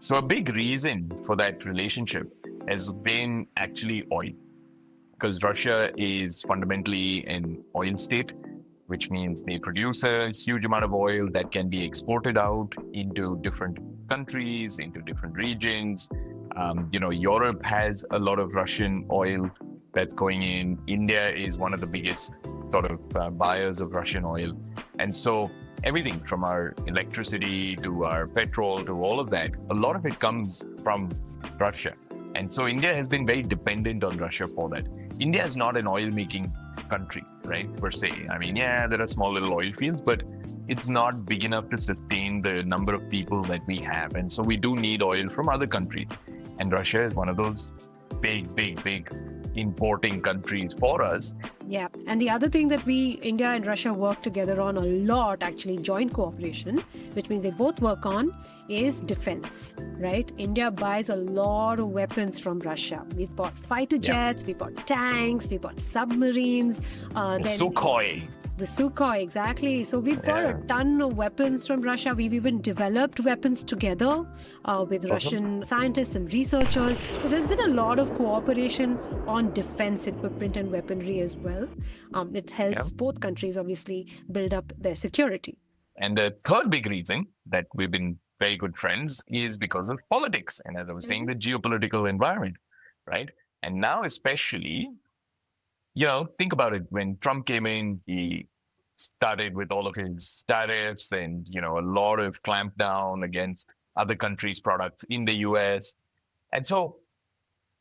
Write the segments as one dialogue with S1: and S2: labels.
S1: So a big reason for that relationship has been actually oil, because Russia is fundamentally an oil state, which means they produce a huge amount of oil that can be exported out into different countries, into different regions. Europe has a lot of Russian oil that's going in. India is one of the biggest sort of buyers of Russian oil. And so everything from our electricity to our petrol to all of that, a lot of it comes from Russia. And so India has been very dependent on Russia for that. India is not an oil making country, right, per se. I mean, yeah, there are small little oil fields, but it's not big enough to sustain the number of people that we have. And so we do need oil from other countries. And Russia is one of those big importing countries for us.
S2: Yeah. And the other thing that India and Russia work together on a lot, actually joint cooperation, which means they both work on, is defense, right? India buys a lot of weapons from Russia. We've bought fighter jets, we bought tanks, we bought submarines.
S1: Sukhoi.
S2: The Sukhoi, exactly. So we've got a ton of weapons from Russia. We've even developed weapons together with Russian scientists and researchers. So there's been a lot of cooperation on defense equipment and weaponry as well. It helps both countries obviously build up their security.
S1: And the third big reason that we've been very good friends is because of politics. And as I was saying, the geopolitical environment, right? And now especially, think about it. When Trump came in, he started with all of his tariffs and, a lot of clampdown against other countries' products in the US. And so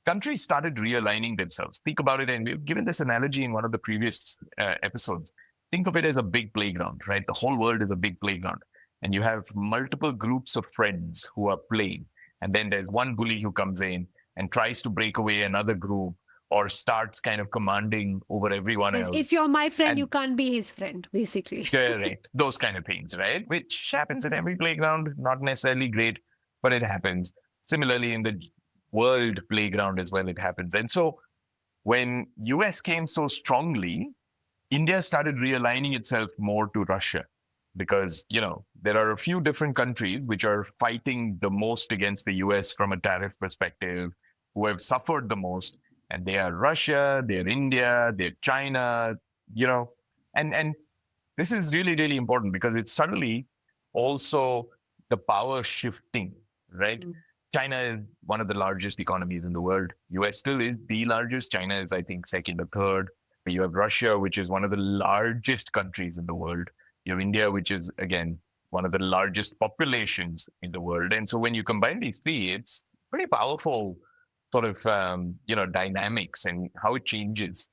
S1: countries started realigning themselves. Think about it. And we've given this analogy in one of the previous episodes. Think of it as a big playground, right? The whole world is a big playground. And you have multiple groups of friends who are playing. And then there's one bully who comes in and tries to break away another group, or starts kind of commanding over everyone else.
S2: If you're my friend, you can't be his friend, basically.
S1: Correct. Those kind of things, right? Which happens in every playground, not necessarily great, but it happens. Similarly, in the world playground as well, it happens. And so when US came so strongly, India started realigning itself more to Russia because, there are a few different countries which are fighting the most against the US from a tariff perspective, who have suffered the most. And they are Russia, they're India, they're China, and this is really, really important because it's suddenly also the power shifting, right? Mm-hmm. China is one of the largest economies in the world. US still is the largest. China is, I think, second or third. You have Russia, which is one of the largest countries in the world. You have India, which is, again, one of the largest populations in the world. And so when you combine these three, it's pretty powerful sort of, dynamics and how it changes